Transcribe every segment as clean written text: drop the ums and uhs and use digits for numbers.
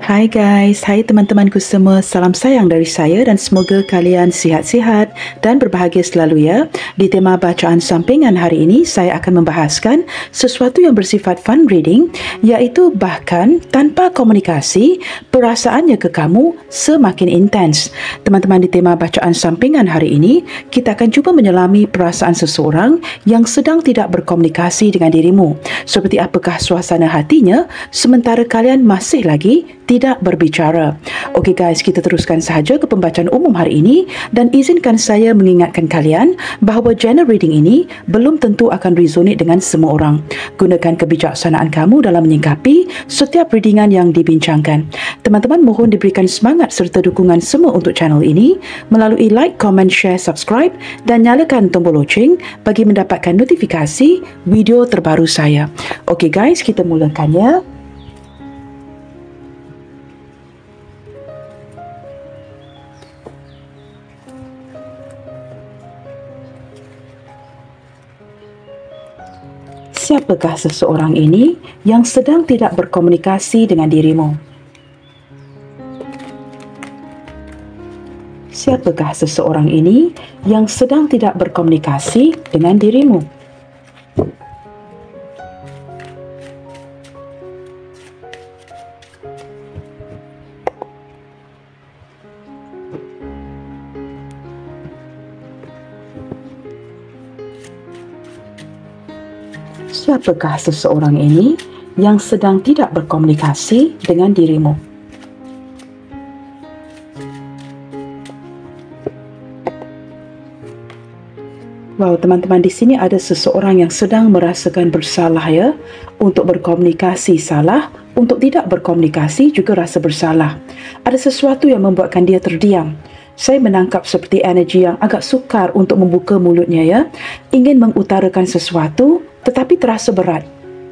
Hai guys, hai teman-temanku semua, salam sayang dari saya dan semoga kalian sihat-sihat dan berbahagia selalu ya. Di tema bacaan sampingan hari ini, saya akan membahaskan sesuatu yang bersifat fun reading, iaitu bahkan tanpa komunikasi, perasaannya ke kamu semakin intens. Teman-teman, di tema bacaan sampingan hari ini, kita akan cuba menyelami perasaan seseorang yang sedang tidak berkomunikasi dengan dirimu. Seperti apakah suasana hatinya sementara kalian masih lagi tidak berbicara. Okey guys, kita teruskan sahaja ke pembacaan umum hari ini dan izinkan saya mengingatkan kalian bahawa genre reading ini belum tentu akan resonate dengan semua orang. Gunakan kebijaksanaan kamu dalam menyingkapi setiap readingan yang dibincangkan. Teman-teman mohon diberikan semangat serta dukungan semua untuk channel ini melalui like, comment, share, subscribe dan nyalakan tombol loceng bagi mendapatkan notifikasi video terbaru saya. Okey guys, kita mulakan ya. Siapakah seseorang ini yang sedang tidak berkomunikasi dengan dirimu? Siapakah seseorang ini yang sedang tidak berkomunikasi dengan dirimu? Siapakah seseorang ini yang sedang tidak berkomunikasi dengan dirimu? Wow, teman-teman, di sini ada seseorang yang sedang merasakan bersalah ya. Untuk berkomunikasi salah, untuk tidak berkomunikasi juga rasa bersalah. Ada sesuatu yang membuatkan dia terdiam. Saya menangkap seperti energi yang agak sukar untuk membuka mulutnya ya. Ingin mengutarakan sesuatu tetapi terasa berat.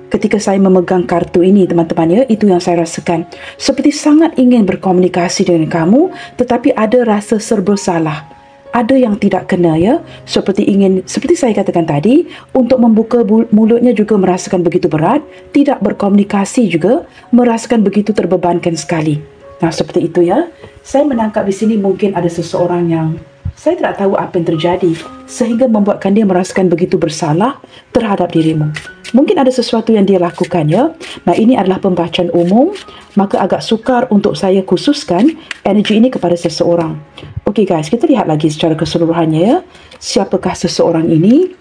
Ketika saya memegang kartu ini teman-teman ya, itu yang saya rasakan. Seperti sangat ingin berkomunikasi dengan kamu tetapi ada rasa serba salah. Ada yang tidak kena ya. Seperti saya katakan tadi, untuk membuka mulutnya juga merasakan begitu berat, tidak berkomunikasi juga merasakan begitu terbebankan sekali. Nah, seperti itu ya. Saya menangkap di sini mungkin ada seseorang yang saya tidak tahu apa yang terjadi sehingga membuatkan dia merasakan begitu bersalah terhadap dirimu. Mungkin ada sesuatu yang dia lakukan ya. Nah, ini adalah pembacaan umum, maka agak sukar untuk saya khususkan energi ini kepada seseorang. Okey guys, kita lihat lagi secara keseluruhannya ya. Siapakah seseorang ini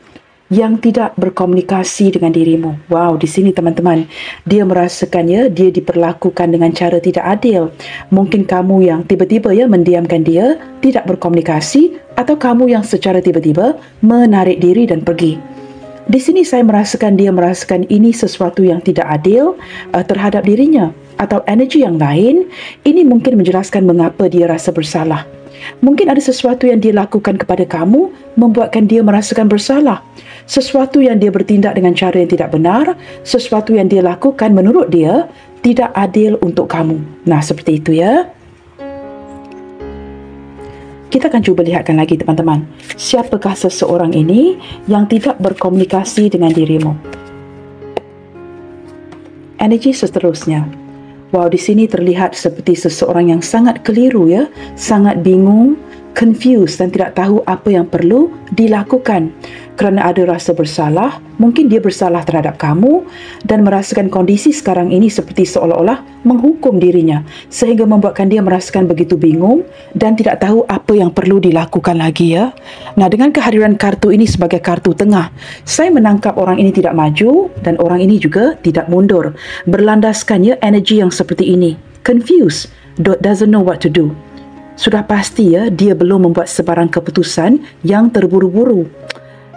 yang tidak berkomunikasi dengan dirimu? Wow, di sini teman-teman, dia merasakan ya, dia diperlakukan dengan cara tidak adil. Mungkin kamu yang tiba-tiba ya mendiamkan dia, tidak berkomunikasi, atau kamu yang secara tiba-tiba menarik diri dan pergi. Di sini saya merasakan dia merasakan ini sesuatu yang tidak adil terhadap dirinya, atau energi yang lain. Ini mungkin menjelaskan mengapa dia rasa bersalah. Mungkin ada sesuatu yang dia lakukan kepada kamu membuatkan dia merasakan bersalah. Sesuatu yang dia bertindak dengan cara yang tidak benar, sesuatu yang dia lakukan menurut dia tidak adil untuk kamu. Nah, seperti itu ya. Kita akan cuba lihatkan lagi teman-teman. Siapakah seseorang ini yang tidak berkomunikasi dengan dirimu? Energi seterusnya. Wow, di sini terlihat seperti seseorang yang sangat keliru ya, sangat bingung, confused dan tidak tahu apa yang perlu dilakukan. Kerana ada rasa bersalah, mungkin dia bersalah terhadap kamu dan merasakan kondisi sekarang ini seperti seolah-olah menghukum dirinya sehingga membuatkan dia merasakan begitu bingung dan tidak tahu apa yang perlu dilakukan lagi ya. Nah, dengan kehadiran kartu ini sebagai kartu tengah, saya menangkap orang ini tidak maju dan orang ini juga tidak mundur. Berlandaskan ya energi yang seperti ini. Confused, doesn't know what to do. Sudah pasti ya, dia belum membuat sebarang keputusan yang terburu-buru.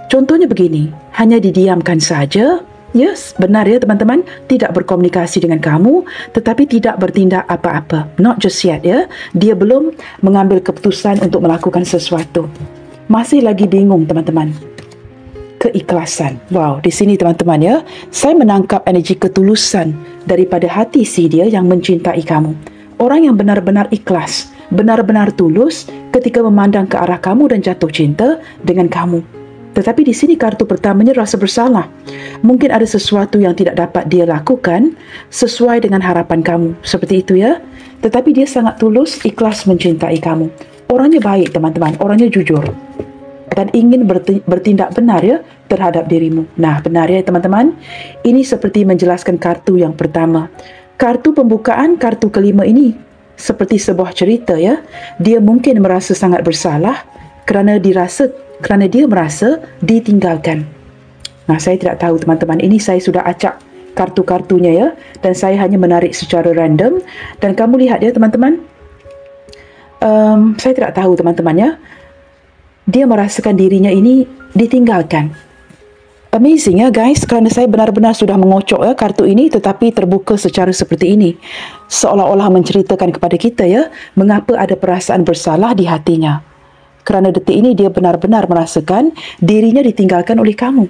Contohnya begini, hanya didiamkan saja. Yes, benar ya teman-teman, tidak berkomunikasi dengan kamu tetapi tidak bertindak apa-apa. Not just yet ya. Dia belum mengambil keputusan untuk melakukan sesuatu. Masih lagi bingung teman-teman. Keikhlasan. Wow, di sini teman-teman ya, saya menangkap energi ketulusan daripada hati si dia yang mencintai kamu. Orang yang benar-benar ikhlas, benar-benar tulus ketika memandang ke arah kamu dan jatuh cinta dengan kamu. Tetapi di sini kartu pertamanya rasa bersalah. Mungkin ada sesuatu yang tidak dapat dia lakukan sesuai dengan harapan kamu. Seperti itu ya. tetapi dia sangat tulus, ikhlas mencintai kamu. Orangnya baik teman-teman, orangnya jujur dan ingin bertindak benar ya terhadap dirimu. Nah, benar ya teman-teman. Ini seperti menjelaskan kartu yang pertama. Kartu pembukaan, kartu kelima ini seperti sebuah cerita ya. Dia mungkin merasa sangat bersalah kerana dia merasa ditinggalkan. Nah, saya tidak tahu teman-teman. Ini saya sudah acak kartu-kartunya ya, dan saya hanya menarik secara random. Dan kamu lihat ya teman-teman. Saya tidak tahu teman-teman ya. Dia merasakan dirinya ini ditinggalkan. Amazing ya guys, kerana saya benar-benar sudah mengocok ya kartu ini, tetapi terbuka secara seperti ini. Seolah-olah menceritakan kepada kita ya, mengapa ada perasaan bersalah di hatinya. Kerana detik ini dia benar-benar merasakan dirinya ditinggalkan oleh kamu.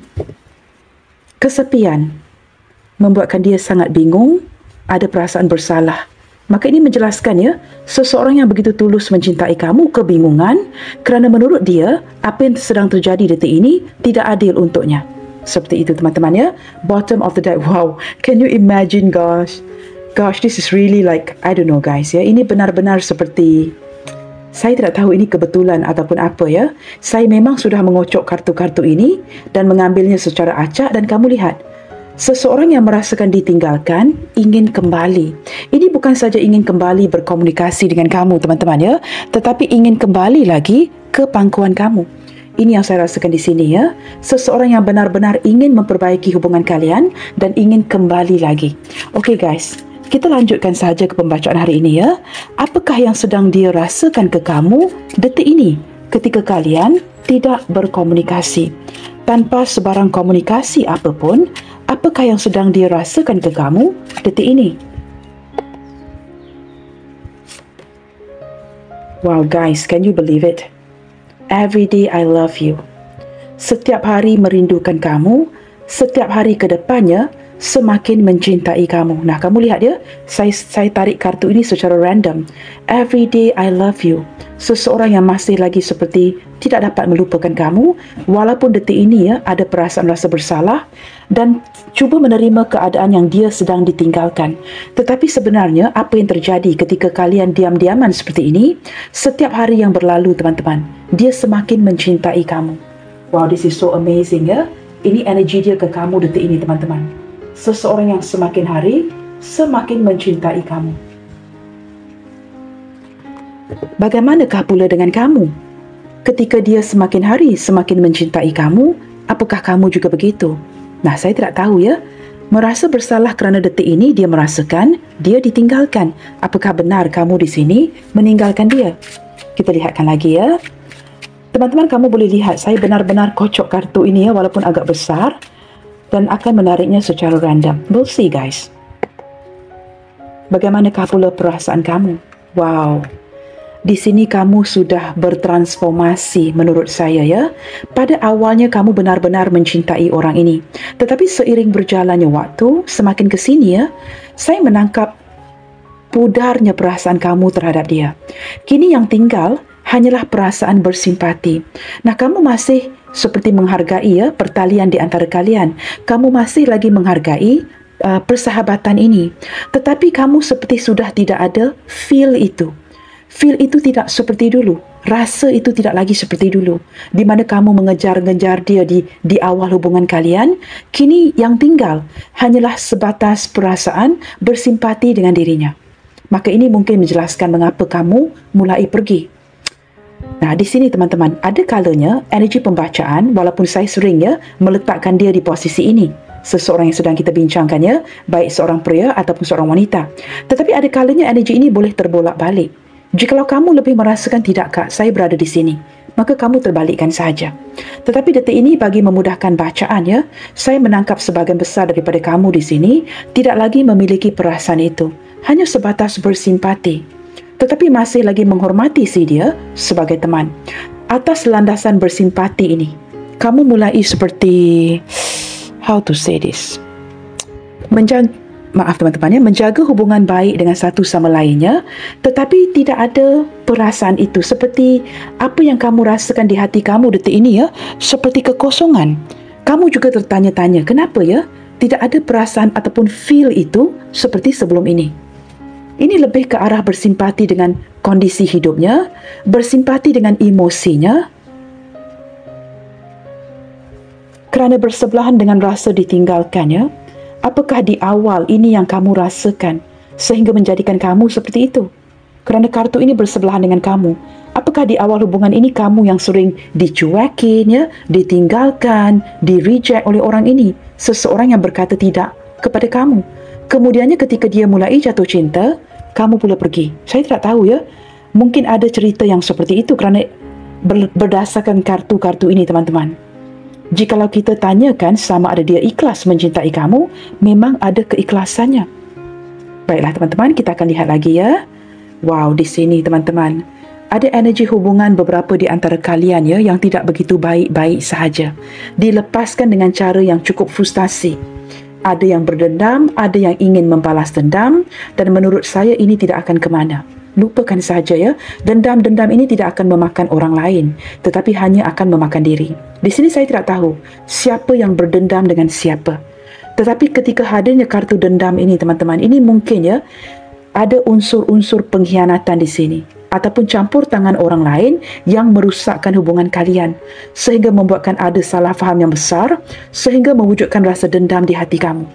Kesepian membuatkan dia sangat bingung, ada perasaan bersalah. Maka ini menjelaskan ya, seseorang yang begitu tulus mencintai kamu kebingungan kerana menurut dia, apa yang sedang terjadi detik ini tidak adil untuknya. Seperti itu teman-teman ya. Bottom of the deck. Wow, can you imagine gosh? Gosh, this is really like, I don't know guys ya. Ini benar-benar seperti, saya tidak tahu ini kebetulan ataupun apa ya. Saya memang sudah mengocok kartu-kartu ini dan mengambilnya secara acak, dan kamu lihat, seseorang yang merasakan ditinggalkan ingin kembali. Ini bukan saja ingin kembali berkomunikasi dengan kamu teman-teman ya, tetapi ingin kembali lagi ke pangkuan kamu. Ini yang saya rasakan di sini ya. Seseorang yang benar-benar ingin memperbaiki hubungan kalian dan ingin kembali lagi. Okey guys, kita lanjutkan saja ke pembacaan hari ini ya. Apakah yang sedang dia rasakan ke kamu detik ini ketika kalian tidak berkomunikasi? Tanpa sebarang komunikasi apapun, apakah yang sedang dia rasakan ke kamu detik ini? Wow guys, can you believe it? Every day I love you. Setiap hari merindukan kamu, setiap hari ke depannya semakin mencintai kamu. Nah, kamu lihat ya, saya tarik kartu ini secara random. Every day I love you. Seseorang yang masih lagi seperti tidak dapat melupakan kamu, walaupun detik ini ya ada perasaan rasa bersalah dan cuba menerima keadaan yang dia sedang ditinggalkan. Tetapi sebenarnya apa yang terjadi ketika kalian diam-diaman seperti ini, setiap hari yang berlalu teman-teman, dia semakin mencintai kamu. Wow, this is so amazing ya. Ini energi dia ke kamu detik ini teman-teman. Seseorang yang semakin hari semakin mencintai kamu. Bagaimanakah pula dengan kamu? Ketika dia semakin hari semakin mencintai kamu, apakah kamu juga begitu? Nah, saya tidak tahu ya. Merasa bersalah kerana detik ini dia merasakan dia ditinggalkan. Apakah benar kamu di sini meninggalkan dia? Kita lihatkan lagi ya. Teman-teman, kamu boleh lihat saya benar-benar kocok kartu ini ya, walaupun agak besar, dan akan menariknya secara random. We'll see guys. Bagaimanakah pula perasaan kamu? Wow. Di sini kamu sudah bertransformasi menurut saya ya. Pada awalnya kamu benar-benar mencintai orang ini. Tetapi seiring berjalannya waktu, semakin ke sini ya, saya menangkap pudarnya perasaan kamu terhadap dia. Kini yang tinggal hanyalah perasaan bersimpati. Nah, kamu masih seperti menghargai ya pertalian di antara kalian. Kamu masih lagi menghargai persahabatan ini. Tetapi kamu seperti sudah tidak ada feel itu. Feel itu tidak seperti dulu. Rasa itu tidak lagi seperti dulu. Di mana kamu mengejar-ngejar dia di awal hubungan kalian, kini yang tinggal hanyalah sebatas perasaan bersimpati dengan dirinya. Maka ini mungkin menjelaskan mengapa kamu mulai pergi. Nah, di sini teman-teman, ada kalanya energi pembacaan, walaupun saya sering ya meletakkan dia di posisi ini. Seseorang yang sedang kita bincangkan ya, baik seorang pria ataupun seorang wanita. Tetapi ada kalanya energi ini boleh terbolak-balik. Jikalau kamu lebih merasakan tidak kak, saya berada di sini, maka kamu terbalikkan saja. Tetapi detik ini bagi memudahkan bacaan ya, saya menangkap sebahagian besar daripada kamu di sini tidak lagi memiliki perasaan itu, hanya sebatas bersimpati. Tetapi masih lagi menghormati si dia sebagai teman. Atas landasan bersimpati ini, kamu mulai seperti, how to say this, menjaga hubungan baik dengan satu sama lainnya, tetapi tidak ada perasaan itu. Seperti apa yang kamu rasakan di hati kamu detik ini ya, seperti kekosongan. Kamu juga tertanya-tanya, kenapa ya tidak ada perasaan ataupun feel itu seperti sebelum ini? Ini lebih ke arah bersimpati dengan kondisi hidupnya, bersimpati dengan emosinya, kerana bersebelahan dengan rasa ditinggalkannya. Apakah di awal ini yang kamu rasakan sehingga menjadikan kamu seperti itu? Kerana kartu ini bersebelahan dengan kamu. Apakah di awal hubungan ini kamu yang sering dicuekin, ya, ditinggalkan, di-reject oleh orang ini? Seseorang yang berkata tidak kepada kamu. Kemudiannya ketika dia mulai jatuh cinta, kamu pula pergi. Saya tidak tahu, ya. Mungkin ada cerita yang seperti itu kerana berdasarkan kartu-kartu ini, teman-teman. Jikalau kita tanyakan sama ada dia ikhlas mencintai kamu, memang ada keikhlasannya. Baiklah teman-teman, kita akan lihat lagi, ya. Wow, di sini teman-teman, ada energi hubungan beberapa di antara kalian, ya, yang tidak begitu baik-baik sahaja. Dilepaskan dengan cara yang cukup frustasi. Ada yang berdendam, ada yang ingin membalas dendam, dan menurut saya ini tidak akan ke mana. Lupakan saja, ya. Dendam-dendam ini tidak akan memakan orang lain, tetapi hanya akan memakan diri. Di sini saya tidak tahu siapa yang berdendam dengan siapa. Tetapi ketika hadirnya kartu dendam ini, teman-teman, ini mungkin, ya, ada unsur-unsur pengkhianatan di sini ataupun campur tangan orang lain yang merusakkan hubungan kalian sehingga membuatkan ada salah faham yang besar sehingga mewujudkan rasa dendam di hati kamu.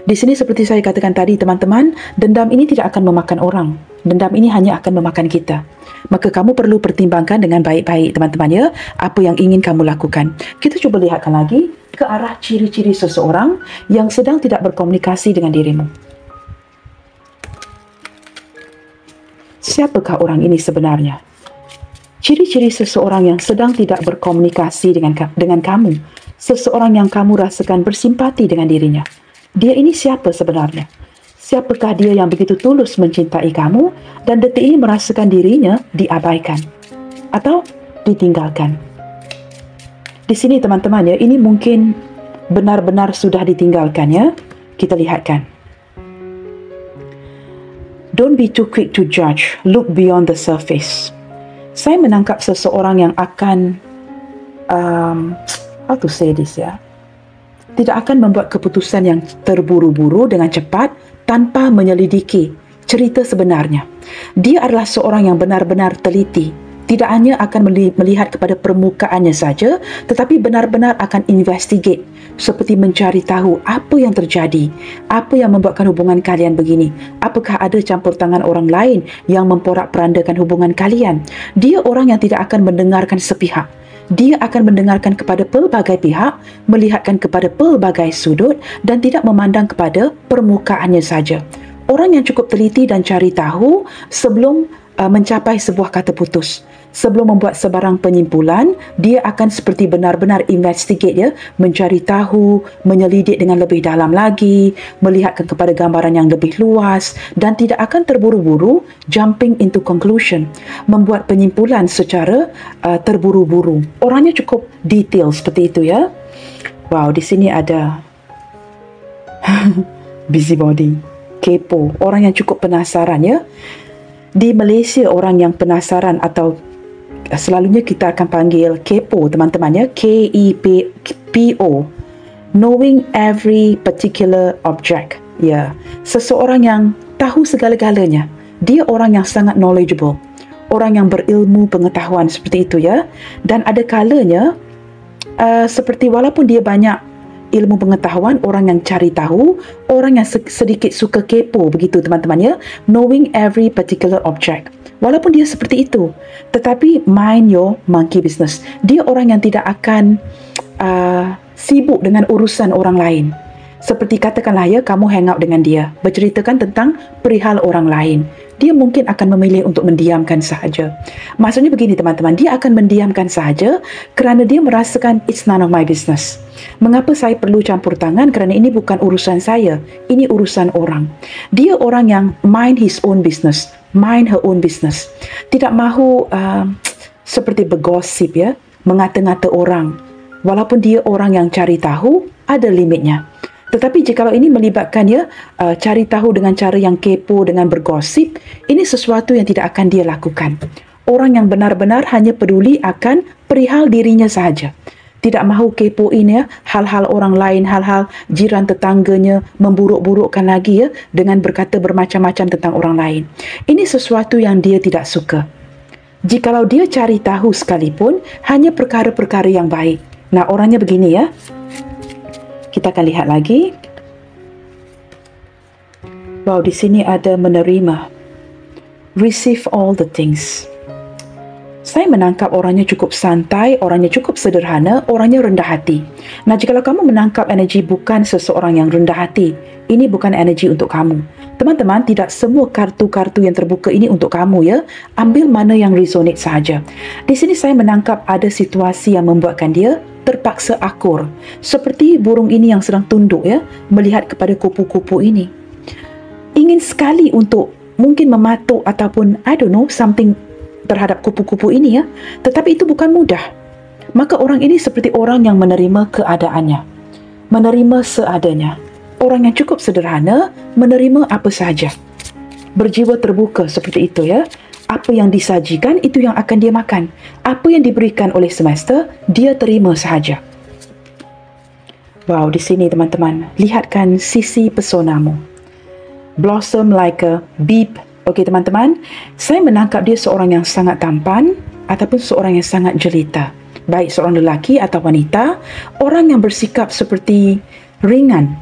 Di sini seperti saya katakan tadi, teman-teman, dendam ini tidak akan memakan orang. Dendam ini hanya akan memakan kita. Maka kamu perlu pertimbangkan dengan baik-baik, teman-teman, ya, apa yang ingin kamu lakukan. Kita cuba lihatkan lagi ke arah ciri-ciri seseorang yang sedang tidak berkomunikasi dengan dirimu. Siapakah orang ini sebenarnya? Ciri-ciri seseorang yang sedang tidak berkomunikasi dengan kamu, seseorang yang kamu rasakan bersimpati dengan dirinya. Dia ini siapa sebenarnya? Siapakah dia yang begitu tulus mencintai kamu dan detik ini merasakan dirinya diabaikan atau ditinggalkan? Di sini teman-teman, ya, ini mungkin benar-benar sudah ditinggalkan, ya. Kita lihatkan. Don't be too quick to judge. Look beyond the surface. Saya menangkap seseorang yang akan, how to say this, ya, tidak akan membuat keputusan yang terburu-buru dengan cepat tanpa menyelidiki cerita sebenarnya. Dia adalah seorang yang benar-benar teliti. Tidak hanya akan melihat kepada permukaannya saja, tetapi benar-benar akan investigate, seperti mencari tahu apa yang terjadi, apa yang membuatkan hubungan kalian begini, apakah ada campur tangan orang lain yang memporak-perandakan hubungan kalian. Dia orang yang tidak akan mendengarkan sepihak. Dia akan mendengarkan kepada pelbagai pihak, melihatkan kepada pelbagai sudut dan tidak memandang kepada permukaannya saja. Orang yang cukup teliti dan cari tahu sebelum mencapai sebuah kata putus. Sebelum membuat sebarang penyimpulan, dia akan seperti benar-benar investigate, ya, mencari tahu, menyelidik dengan lebih dalam lagi, melihatkan kepada gambaran yang lebih luas dan tidak akan terburu-buru jumping into conclusion, membuat penyimpulan secara terburu-buru. Orangnya cukup detail seperti itu, ya. Wow, di sini ada busybody, kepo, orang yang cukup penasaran, ya. Di Malaysia, orang yang penasaran atau selalunya kita akan panggil kepo, teman-teman, ya, K-E-P-O, knowing every particular object, ya, seseorang yang tahu segala-galanya. Dia orang yang sangat knowledgeable, orang yang berilmu pengetahuan seperti itu, ya. Dan ada kalanya seperti walaupun dia banyak ilmu pengetahuan, orang yang cari tahu, orang yang sedikit suka kepo, begitu teman-teman, ya, knowing every particular object. Walaupun dia seperti itu, tetapi mind your monkey business. Dia orang yang tidak akan sibuk dengan urusan orang lain. Seperti katakanlah, ya, kamu hang out dengan dia, berceritakan tentang perihal orang lain. Dia mungkin akan memilih untuk mendiamkan sahaja. Maksudnya begini, teman-teman, dia akan mendiamkan sahaja kerana dia merasakan it's none of my business. Mengapa saya perlu campur tangan? Kerana ini bukan urusan saya, ini urusan orang. Dia orang yang mind his own business, mind her own business. Tidak mahu seperti bergosip, ya, mengata-ngata orang. Walaupun dia orang yang cari tahu, ada limitnya. Tetapi jikalau ini melibatkan, ya, cari tahu dengan cara yang kepo, dengan bergosip, ini sesuatu yang tidak akan dia lakukan. Orang yang benar-benar hanya peduli akan perihal dirinya sahaja. tidak mahu kepoin ya hal-hal orang lain, hal-hal jiran tetangganya, memburuk-burukkan lagi ya dengan berkata bermacam-macam tentang orang lain. Ini sesuatu yang dia tidak suka. Jikalau dia cari tahu sekalipun hanya perkara-perkara yang baik. Nah, orangnya begini ya. Kita akan lihat lagi. Wow, di sini ada menerima. Receive all the things. Saya menangkap orangnya cukup santai, orangnya cukup sederhana, orangnya rendah hati. Nah, jikalau kamu menangkap energi bukan seseorang yang rendah hati, ini bukan energi untuk kamu. Teman-teman, tidak semua kartu-kartu yang terbuka ini untuk kamu ya. Ambil mana yang resonate sahaja. Di sini saya menangkap ada situasi yang membuatkan dia terpaksa akur. Seperti burung ini yang sedang tunduk ya, melihat kepada kupu-kupu ini. Ingin sekali untuk mungkin mematuk ataupun I don't know something terhadap kupu-kupu ini ya, tetapi itu bukan mudah. Maka orang ini seperti orang yang menerima keadaannya, menerima seadanya. Orang yang cukup sederhana, menerima apa sahaja. Berjiwa terbuka seperti itu ya. Apa yang disajikan itu yang akan dia makan. Apa yang diberikan oleh semesta, dia terima sahaja. Wow, di sini teman-teman, lihatkan sisi pesonamu. Blossom like a bee. Okey teman-teman, saya menangkap dia seorang yang sangat tampan ataupun seorang yang sangat jelita. Baik seorang lelaki atau wanita, orang yang bersikap seperti ringan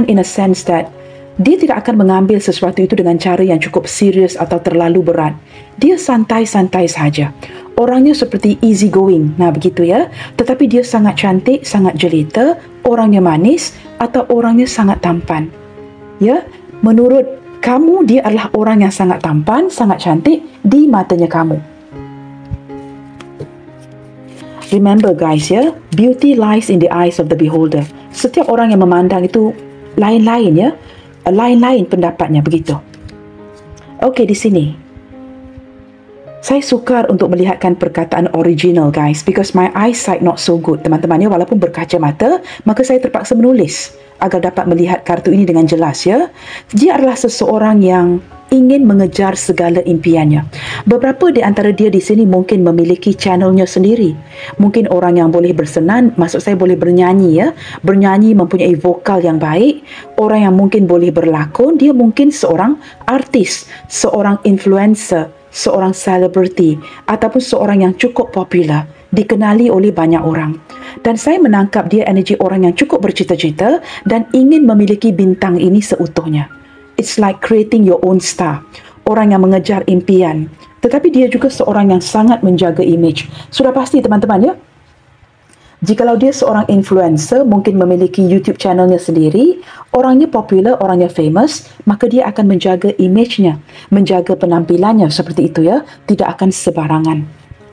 in a sense that dia tidak akan mengambil sesuatu itu dengan cara yang cukup serius atau terlalu berat. Dia santai-santai saja. Orangnya seperti easy going. Nah, begitu ya. Tetapi dia sangat cantik, sangat jelita, orangnya manis atau orangnya sangat tampan. Ya, menurut kamu, dia adalah orang yang sangat tampan, sangat cantik di matanya kamu. Remember guys ya, beauty lies in the eyes of the beholder. Setiap orang yang memandang itu lain-lain ya, lain-lain pendapatnya begitu. Okey, di sini saya sukar untuk melihatkan perkataan original guys, because my eyesight not so good teman-teman ya. Walaupun berkacamata, maka saya terpaksa menulis agar dapat melihat kartu ini dengan jelas ya. Dia adalah seseorang yang ingin mengejar segala impiannya. Beberapa di antara dia di sini mungkin memiliki channelnya sendiri. Mungkin orang yang boleh bersenan, maksud saya boleh bernyanyi ya. Bernyanyi, mempunyai vokal yang baik. Orang yang mungkin boleh berlakon, dia mungkin seorang artis, seorang influencer, seorang selebriti ataupun seorang yang cukup popular, dikenali oleh banyak orang. Dan saya menangkap dia energi orang yang cukup bercita-cita dan ingin memiliki bintang ini seutuhnya. It's like creating your own star. Orang yang mengejar impian. Tetapi dia juga seorang yang sangat menjaga image. Sudah pasti teman-teman ya. Jikalau dia seorang influencer, mungkin memiliki YouTube channelnya sendiri, orangnya popular, orangnya famous, maka dia akan menjaga image-nya, menjaga penampilannya seperti itu ya. Tidak akan sebarangan.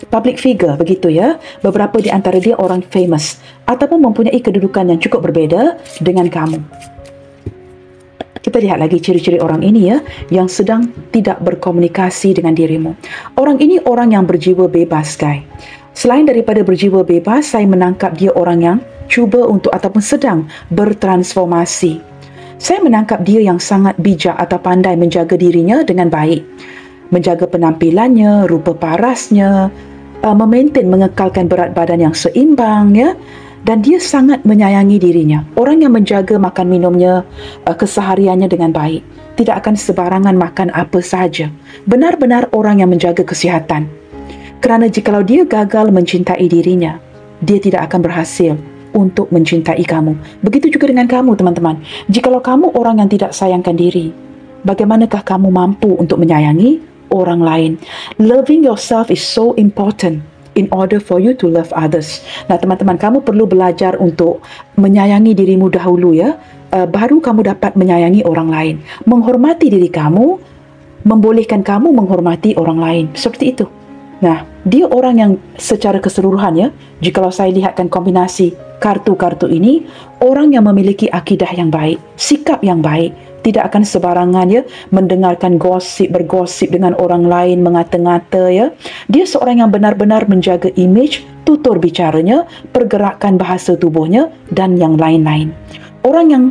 Public figure begitu ya. Beberapa di antara dia orang famous ataupun mempunyai kedudukan yang cukup berbeza dengan kamu. Kita lihat lagi ciri-ciri orang ini ya, yang sedang tidak berkomunikasi dengan dirimu. Orang ini orang yang berjiwa bebas guys. Selain daripada berjiwa bebas, saya menangkap dia orang yang cuba untuk ataupun sedang bertransformasi. Saya menangkap dia yang sangat bijak atau pandai menjaga dirinya dengan baik. Menjaga penampilannya, rupa parasnya, memaintain, mengekalkan berat badan yang seimbang ya. Dan dia sangat menyayangi dirinya. Orang yang menjaga makan minumnya, kesehariannya dengan baik. Tidak akan sebarangan makan apa sahaja. Benar-benar orang yang menjaga kesihatan. Kerana jikalau dia gagal mencintai dirinya, dia tidak akan berhasil untuk mencintai kamu. Begitu juga dengan kamu teman-teman. Jikalau kamu orang yang tidak sayangkan diri, bagaimanakah kamu mampu untuk menyayangi orang lain? Loving yourself is so important in order for you to love others. Nah teman-teman, kamu perlu belajar untuk menyayangi dirimu dahulu ya. Baru kamu dapat menyayangi orang lain. Menghormati diri kamu, membolehkan kamu menghormati orang lain. Seperti itu. Nah, dia orang yang secara keseluruhan ya, jikalau saya lihatkan kombinasi kartu-kartu ini, orang yang memiliki akidah yang baik, sikap yang baik, tidak akan sebarangan ya mendengarkan gosip, bergosip dengan orang lain, mengata-ngata ya. Dia seorang yang benar-benar menjaga image, tutur bicaranya, pergerakan bahasa tubuhnya dan yang lain-lain. Orang yang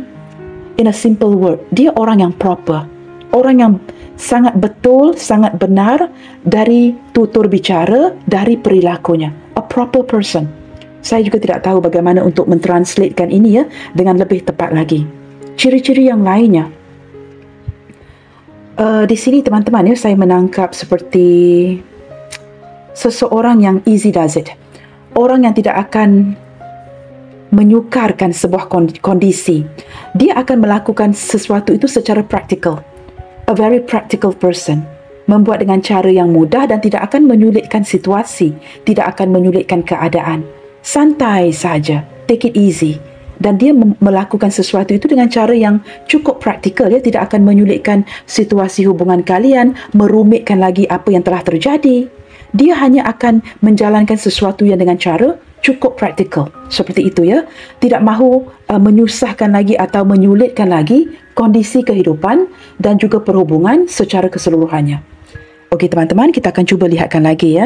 in a simple word, dia orang yang proper. Orang yang sangat betul, sangat benar dari tutur bicara, dari perilakunya. A proper person. Saya juga tidak tahu bagaimana untuk mentranslatekan ini dengan lebih tepat lagi. Ciri-ciri yang lainnya. Di sini teman-teman saya menangkap seperti seseorang yang easy does it. Orang yang tidak akan menyukarkan sebuah kondisi. Dia akan melakukan sesuatu itu secara praktikal. A very practical person. Membuat dengan cara yang mudah dan tidak akan menyulitkan situasi, tidak akan menyulitkan keadaan. Santai saja, take it easy. Dan dia melakukan sesuatu itu dengan cara yang cukup praktikal, tidak akan menyulitkan situasi hubungan kalian, merumitkan lagi apa yang telah terjadi. Dia hanya akan menjalankan sesuatu yang dengan cara cukup praktikal. Seperti itu Tidak mahu menyusahkan lagi atau menyulitkan lagi kondisi kehidupan dan juga perhubungan secara keseluruhannya. Okey teman-teman, kita akan cuba lihatkan lagi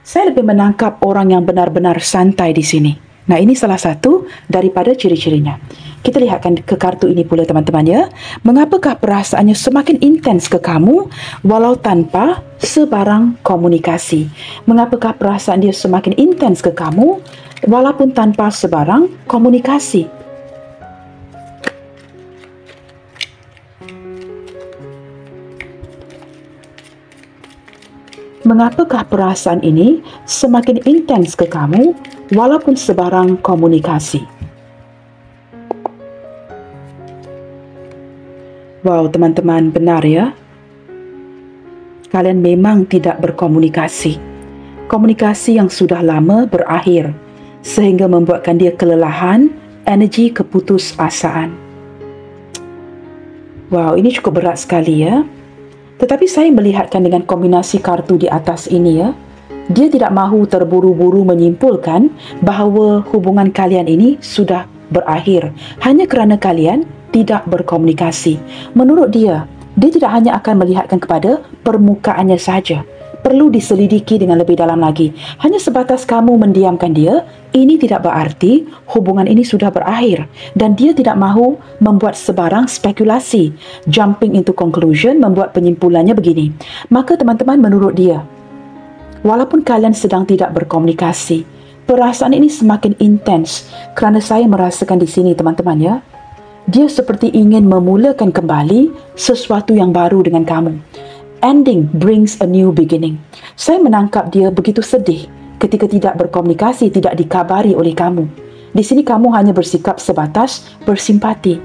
Saya lebih menangkap orang yang benar-benar santai di sini. Nah, ini salah satu daripada ciri-cirinya. Kita lihatkan ke kartu ini pula teman-teman Mengapakah perasaannya semakin intens ke kamu walau tanpa sebarang komunikasi? Mengapakah perasaan dia semakin intens ke kamu walaupun tanpa sebarang komunikasi? Mengapakah perasaan ini semakin intens ke kamu walaupun sebarang komunikasi? Wow, teman-teman, benar Kalian memang tidak berkomunikasi. Komunikasi yang sudah lama berakhir sehingga membuatkan dia kelelahan, energi keputusasaan. Wow, ini cukup berat sekali Tetapi saya melihatkan dengan kombinasi kartu di atas ini dia tidak mahu terburu-buru menyimpulkan bahawa hubungan kalian ini sudah berakhir hanya kerana kalian tidak berkomunikasi. Menurut dia tidak hanya akan melihatkan kepada permukaannya saja. Perlu diselidiki dengan lebih dalam lagi. Hanya sebatas kamu mendiamkan dia, ini tidak berarti hubungan ini sudah berakhir. Dan dia tidak mahu membuat sebarang spekulasi. Jumping into conclusion, membuat penyimpulannya begini. Maka teman-teman, menurut dia, walaupun kalian sedang tidak berkomunikasi, perasaan ini semakin intens kerana saya merasakan di sini teman-teman dia seperti ingin memulakan kembali sesuatu yang baru dengan kamu. Ending brings a new beginning. Saya menangkap dia begitu sedih ketika tidak berkomunikasi, tidak dikabari oleh kamu. Di sini kamu hanya bersikap sebatas bersimpati.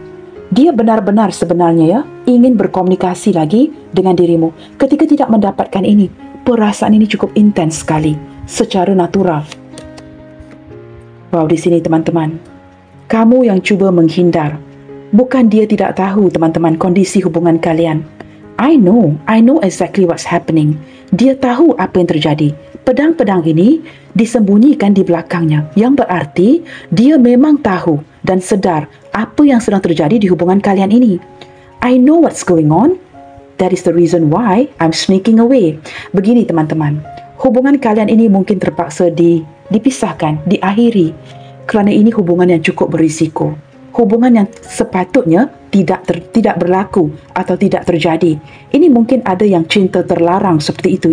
Dia benar-benar sebenarnya ingin berkomunikasi lagi dengan dirimu. Ketika tidak mendapatkan ini, perasaan ini cukup intens sekali, secara natural. Wow, di sini teman-teman, kamu yang cuba menghindar. Bukan dia tidak tahu teman-teman kondisi hubungan kalian. I know exactly what's happening. Dia tahu apa yang terjadi. Pedang-pedang ini disembunyikan di belakangnya. Yang berarti dia memang tahu dan sedar apa yang sedang terjadi di hubungan kalian ini. I know what's going on. That is the reason why I'm sneaking away. Begini teman-teman, hubungan kalian ini mungkin terpaksa dipisahkan, diakhiri. Kerana ini hubungan yang cukup berisiko. Hubungan yang sepatutnya tidak berlaku atau tidak terjadi. Ini mungkin ada yang cinta terlarang seperti itu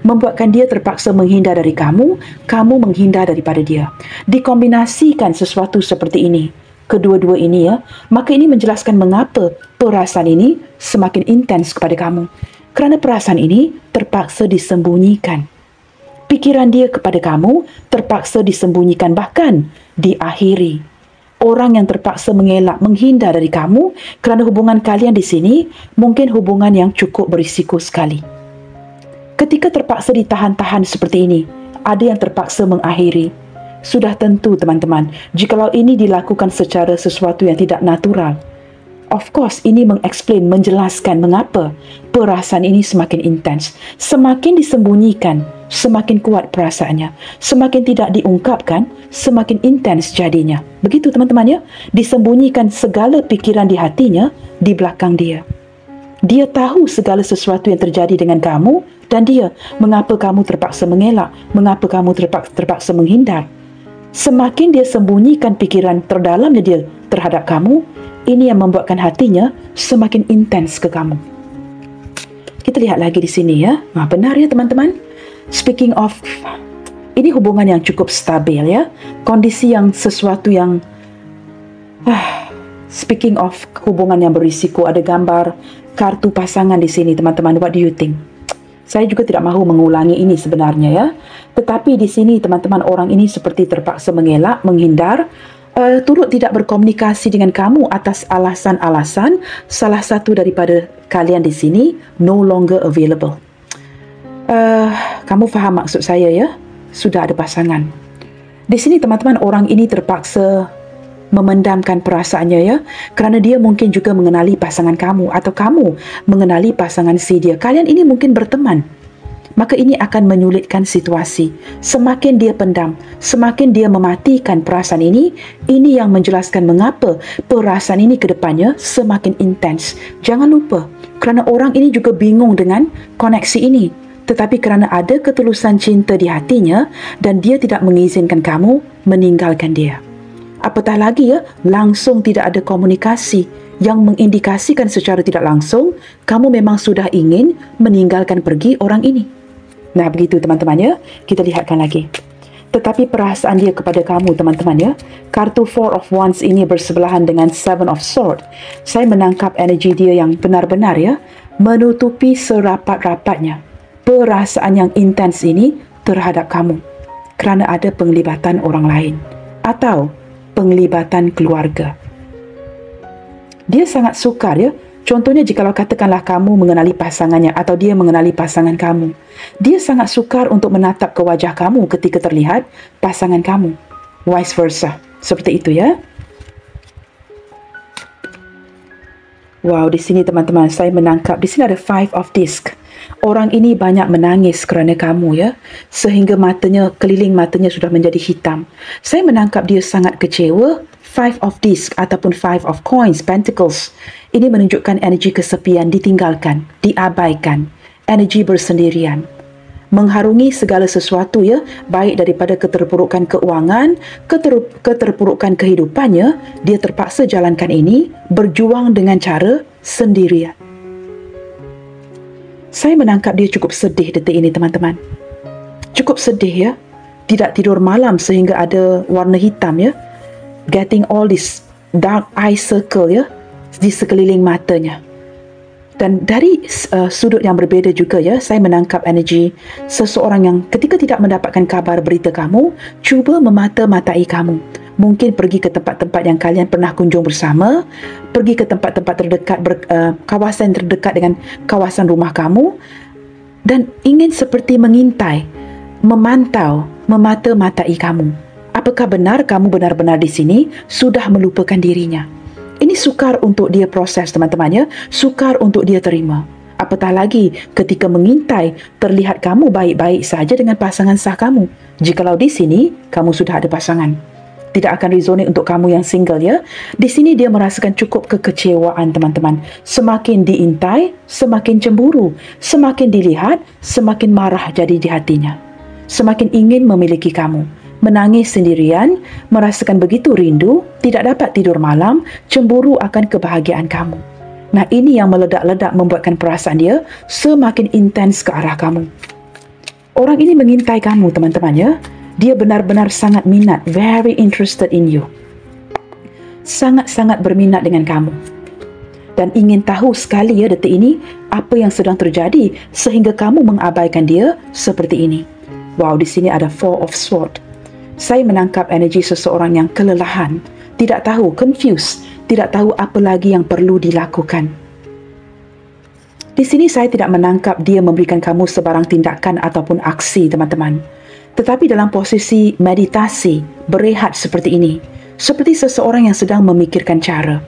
membuatkan dia terpaksa menghindar dari kamu, kamu menghindar daripada dia. Dikombinasikan sesuatu seperti ini, kedua-dua ini maka ini menjelaskan mengapa perasaan ini semakin intens kepada kamu. Kerana perasaan ini terpaksa disembunyikan. Pikiran dia kepada kamu terpaksa disembunyikan, bahkan diakhiri. Orang yang terpaksa mengelak, menghindar dari kamu kerana hubungan kalian di sini mungkin hubungan yang cukup berisiko sekali. Ketika terpaksa ditahan-tahan seperti ini, ada yang terpaksa mengakhiri. Sudah tentu teman-teman, jikalau ini dilakukan secara sesuatu yang tidak natural. Of course, ini mengeksplain, menjelaskan mengapa perasaan ini semakin intens. Semakin disembunyikan, semakin kuat perasaannya. Semakin tidak diungkapkan, semakin intens jadinya. Begitu teman-teman disembunyikan segala pikiran di hatinya di belakang dia. Dia tahu segala sesuatu yang terjadi dengan kamu dan dia mengapa kamu terpaksa mengelak, mengapa kamu terpaksa menghindar. Semakin dia sembunyikan pikiran terdalamnya dia terhadap kamu, ini yang membuatkan hatinya semakin intens ke kamu. Kita lihat lagi di sini benar teman-teman. Speaking of Ini hubungan yang cukup stabil ya. Kondisi yang sesuatu yang speaking of hubungan yang berisiko, ada gambar kartu pasangan di sini teman-teman. What do you think? Saya juga tidak mahu mengulangi ini sebenarnya ya. Tetapi di sini teman-teman, orang ini seperti terpaksa mengelak, menghindar, turut tidak berkomunikasi dengan kamu atas alasan-alasan. Salah satu daripada kalian di sini no longer available. Kamu faham maksud saya ya? Sudah ada pasangan. Di sini teman-teman, orang ini terpaksa memendamkan perasaannya ya, kerana dia mungkin juga mengenali pasangan kamu atau kamu mengenali pasangan si dia. Kalian ini mungkin berteman. Maka ini akan menyulitkan situasi. Semakin dia pendam, semakin dia mematikan perasaan ini yang menjelaskan mengapa perasaan ini ke depannya semakin intens. Jangan lupa, kerana orang ini juga bingung dengan koneksi ini. Tetapi kerana ada ketulusan cinta di hatinya dan dia tidak mengizinkan kamu meninggalkan dia. Apatah lagi ya, langsung tidak ada komunikasi yang mengindikasikan secara tidak langsung kamu memang sudah ingin meninggalkan pergi orang ini. Nah, begitu teman-teman ya. Kita lihatkan lagi. Tetapi perasaan dia kepada kamu teman-teman ya, kartu Four of Wands ini bersebelahan dengan Seven of Swords. Saya menangkap energi dia yang benar-benar ya, menutupi serapat-rapatnya perasaan yang intens ini terhadap kamu kerana ada penglibatan orang lain atau penglibatan keluarga. Dia sangat sukar ya. Contohnya jikalau katakanlah kamu mengenali pasangannya atau dia mengenali pasangan kamu. Dia sangat sukar untuk menatap ke wajah kamu ketika terlihat pasangan kamu. Vice versa. Seperti itu ya. Wow, di sini teman-teman saya menangkap, di sini ada Five of Discs. Orang ini banyak menangis kerana kamu ya, sehingga keliling matanya sudah menjadi hitam. Saya menangkap dia sangat kecewa. Five of Discs ataupun Five of Coins, Pentacles. Ini menunjukkan energi kesepian, ditinggalkan, diabaikan, energi bersendirian. Mengharungi segala sesuatu ya, baik daripada keterpurukan keuangan, keterpurukan kehidupannya, dia terpaksa jalankan ini, berjuang dengan cara sendirian. Saya menangkap dia cukup sedih detik ini teman-teman. Cukup sedih ya. Tidak tidur malam sehingga ada warna hitam ya. Getting all this dark eye circle ya di sekeliling matanya. Dan dari sudut yang berbeza juga ya, saya menangkap energi seseorang yang ketika tidak mendapatkan kabar berita kamu, cuba memata-matai kamu. Mungkin pergi ke tempat-tempat yang kalian pernah kunjung bersama, pergi ke tempat-tempat terdekat, kawasan terdekat dengan kawasan rumah kamu, dan ingin seperti mengintai, memantau, memata-matai kamu. Apakah benar kamu benar-benar di sini sudah melupakan dirinya? Ini sukar untuk dia proses teman-teman ya, sukar untuk dia terima. Apatah lagi ketika mengintai, terlihat kamu baik-baik saja dengan pasangan sah kamu. Jikalau di sini kamu sudah ada pasangan, tidak akan resonate untuk kamu yang single ya. Di sini dia merasakan cukup kekecewaan teman-teman. Semakin diintai, semakin cemburu. Semakin dilihat, semakin marah jadi di hatinya. Semakin ingin memiliki kamu. Menangis sendirian, merasakan begitu rindu, tidak dapat tidur malam, cemburu akan kebahagiaan kamu. Nah, ini yang meledak-ledak membuatkan perasaan dia semakin intens ke arah kamu. Orang ini mengintai kamu teman-teman ya. Dia benar-benar sangat minat, very interested in you. Sangat-sangat berminat dengan kamu. Dan ingin tahu sekali ya detik ini apa yang sedang terjadi sehingga kamu mengabaikan dia seperti ini. Wow, di sini ada Four of Swords. Saya menangkap energi seseorang yang kelelahan, tidak tahu, confused, tidak tahu apa lagi yang perlu dilakukan. Di sini saya tidak menangkap dia memberikan kamu sebarang tindakan ataupun aksi teman-teman. Tetapi dalam posisi meditasi, berehat seperti ini, seperti seseorang yang sedang memikirkan cara.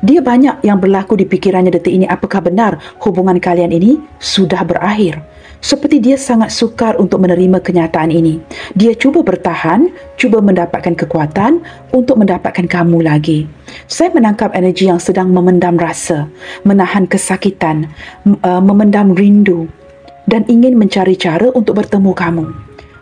Dia banyak yang berlaku di pikirannya detik ini, apakah benar hubungan kalian ini sudah berakhir? Seperti dia sangat sukar untuk menerima kenyataan ini. Dia cuba bertahan, cuba mendapatkan kekuatan untuk mendapatkan kamu lagi. Saya menangkap energi yang sedang memendam rasa, menahan kesakitan, memendam rindu, dan ingin mencari cara untuk bertemu kamu.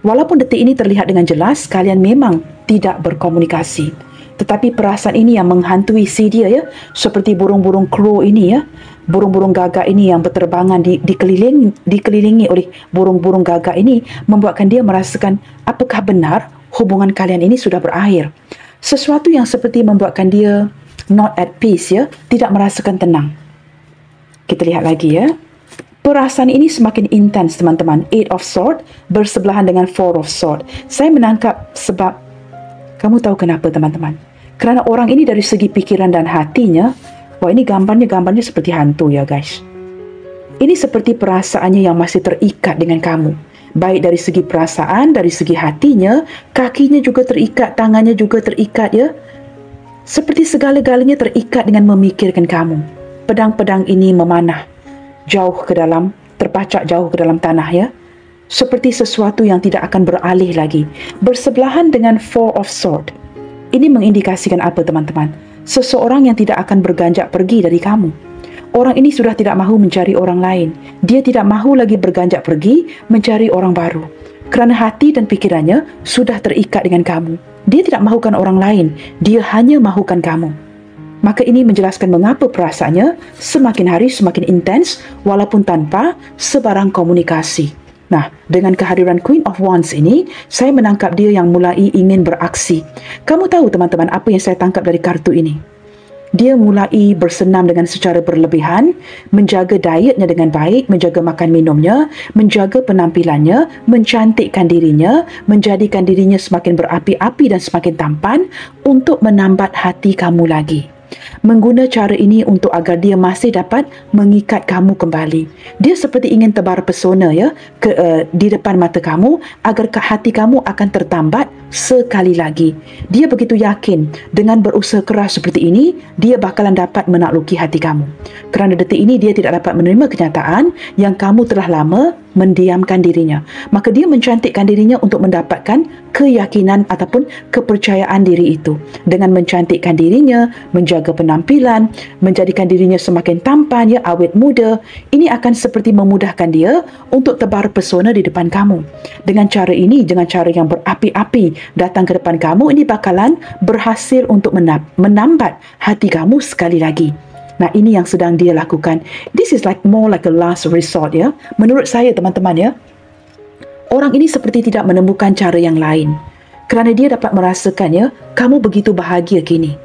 Walaupun detik ini terlihat dengan jelas, kalian memang tidak berkomunikasi. Tetapi perasaan ini yang menghantui si dia ya, seperti burung-burung crow ini ya, burung-burung gagak ini yang berterbangan dikelilingi oleh burung-burung gagak ini, membuatkan dia merasakan apakah benar hubungan kalian ini sudah berakhir. Sesuatu yang seperti membuatkan dia not at peace ya, tidak merasakan tenang. Kita lihat lagi ya. Perasaan ini semakin intens teman-teman. Eight of Swords bersebelahan dengan Four of Swords. Saya menangkap sebab, kamu tahu kenapa teman-teman? Kerana orang ini dari segi pikiran dan hatinya, wah ini gambarnya seperti hantu ya guys. Ini seperti perasaannya yang masih terikat dengan kamu. Baik dari segi perasaan, dari segi hatinya, kakinya juga terikat, tangannya juga terikat ya. Seperti segala-galanya terikat dengan memikirkan kamu. Pedang-pedang ini memanah jauh ke dalam, terpacak jauh ke dalam tanah ya. Seperti sesuatu yang tidak akan beralih lagi. Bersebelahan dengan Four of Swords. Ini mengindikasikan apa teman-teman? Seseorang yang tidak akan berganjak pergi dari kamu. Orang ini sudah tidak mahu mencari orang lain. Dia tidak mahu lagi berganjak pergi mencari orang baru. Kerana hati dan pikirannya sudah terikat dengan kamu. Dia tidak mahukan orang lain. Dia hanya mahukan kamu. Maka ini menjelaskan mengapa perasaannya semakin hari semakin intens walaupun tanpa sebarang komunikasi. Nah, dengan kehadiran Queen of Wands ini, saya menangkap dia yang mulai ingin beraksi. Kamu tahu teman-teman apa yang saya tangkap dari kartu ini? Dia mulai bersenam dengan secara berlebihan, menjaga dietnya dengan baik, menjaga makan minumnya, menjaga penampilannya, mencantikkan dirinya, menjadikan dirinya semakin berapi-api dan semakin tampan untuk menambat hati kamu lagi. Mengguna cara ini untuk agar dia masih dapat mengikat kamu kembali. Dia seperti ingin tebar pesona ya di depan mata kamu agar hati kamu akan tertambat sekali lagi. Dia begitu yakin dengan berusaha keras seperti ini, dia bakalan dapat menakluki hati kamu. Kerana detik ini dia tidak dapat menerima kenyataan yang kamu telah lama mendiamkan dirinya. Maka dia mencantikkan dirinya untuk mendapatkan keyakinan ataupun kepercayaan diri itu. Dengan mencantikkan dirinya, menjaga penampilan, menjadikan dirinya semakin tampan, ya, awet muda, ini akan seperti memudahkan dia untuk tebar pesona di depan kamu. Dengan cara ini, dengan cara yang berapi-api datang ke depan kamu, ini bakalan berhasil untuk menambat hati kamu sekali lagi. Nah, ini yang sedang dia lakukan. This is more like a last resort ya. Menurut saya teman-teman ya, orang ini seperti tidak menemukan cara yang lain. Kerana dia dapat merasakan ya, kamu begitu bahagia kini.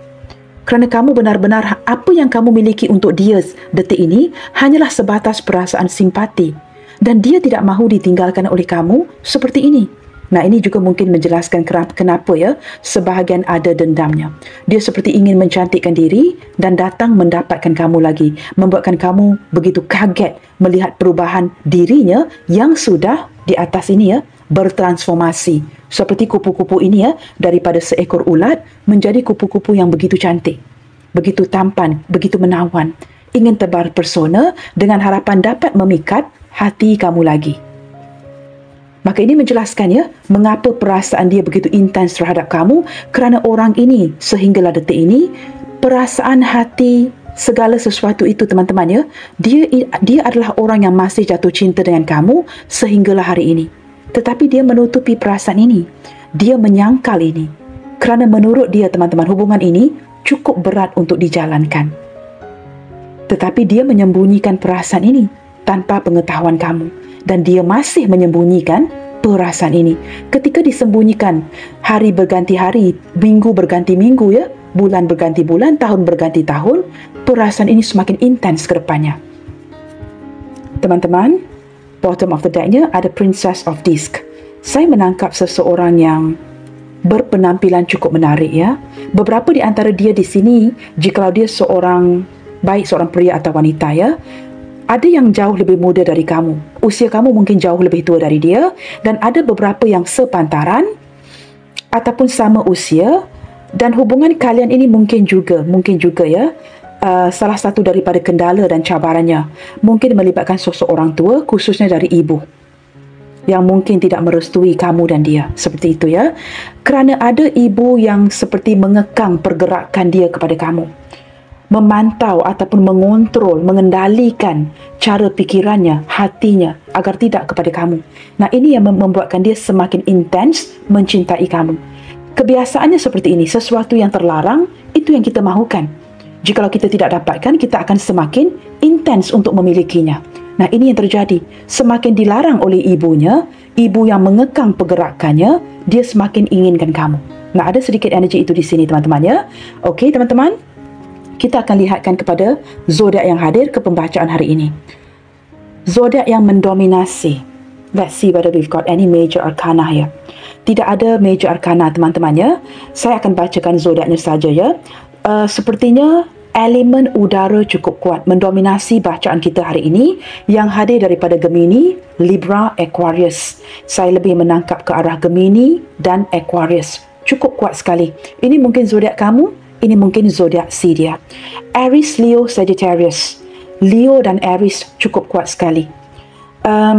Kerana kamu benar-benar apa yang kamu miliki untuk dia detik ini hanyalah sebatas perasaan simpati. Dan dia tidak mahu ditinggalkan oleh kamu seperti ini. Nah, ini juga mungkin menjelaskan kenapa ya sebahagian ada dendamnya. Dia seperti ingin mencantikkan diri dan datang mendapatkan kamu lagi. Membuatkan kamu begitu kaget melihat perubahan dirinya yang sudah di atas ini ya bertransformasi. Seperti kupu-kupu ini ya, daripada seekor ulat menjadi kupu-kupu yang begitu cantik. Begitu tampan, begitu menawan. Ingin tebar persona dengan harapan dapat memikat hati kamu lagi. Maka ini menjelaskan ya, mengapa perasaan dia begitu intens terhadap kamu, kerana orang ini sehinggalah detik ini, perasaan hati, segala sesuatu itu teman-teman ya, dia adalah orang yang masih jatuh cinta dengan kamu sehinggalah hari ini. Tetapi dia menutupi perasaan ini. Dia menyangkal ini. Kerana menurut dia teman-teman, hubungan ini cukup berat untuk dijalankan. Tetapi dia menyembunyikan perasaan ini tanpa pengetahuan kamu. Dan dia masih menyembunyikan perasaan ini. Ketika disembunyikan, hari berganti hari, minggu berganti minggu ya, bulan berganti bulan, tahun berganti tahun, perasaan ini semakin intens ke depannya. Teman-teman, bottom of the deck-nya ada Princess of Disc. Saya menangkap seseorang yang berpenampilan cukup menarik ya. Beberapa di antara dia di sini, jikalau dia seorang pria atau wanita ya, ada yang jauh lebih muda dari kamu. Usia kamu mungkin jauh lebih tua dari dia. Dan ada beberapa yang sepantaran ataupun sama usia. Dan hubungan kalian ini mungkin juga ya, salah satu daripada kendala dan cabarannya mungkin melibatkan sosok orang tua, khususnya dari ibu, yang mungkin tidak merestui kamu dan dia. Seperti itu ya. Kerana ada ibu yang seperti mengekang pergerakan dia kepada kamu. Memantau ataupun mengontrol, mengendalikan cara pikirannya, hatinya agar tidak kepada kamu. Nah, ini yang membuatkan dia semakin intens mencintai kamu. Kebiasaannya seperti ini, sesuatu yang terlarang, itu yang kita mahukan. Jikalau kita tidak dapatkan, kita akan semakin intens untuk memilikinya. Nah, ini yang terjadi. Semakin dilarang oleh ibunya, ibu yang mengekang pergerakannya, dia semakin inginkan kamu. Nah, ada sedikit energi itu di sini, teman-teman ya. Okey, teman-teman. Kita akan lihatkan kepada zodiak yang hadir ke pembacaan hari ini. Zodiak yang mendominasi. Let's see whether we've got any major arcana here. Tidak ada major arcana, teman-teman ya. Saya akan bacakan zodiaknya saja ya. Sepertinya elemen udara cukup kuat mendominasi bacaan kita hari ini, yang hadir daripada Gemini, Libra, Aquarius. Saya lebih menangkap ke arah Gemini dan Aquarius. Cukup kuat sekali. Ini mungkin zodiak kamu, ini mungkin zodiak si dia. Aries, Leo, Sagittarius. Leo dan Aries cukup kuat sekali.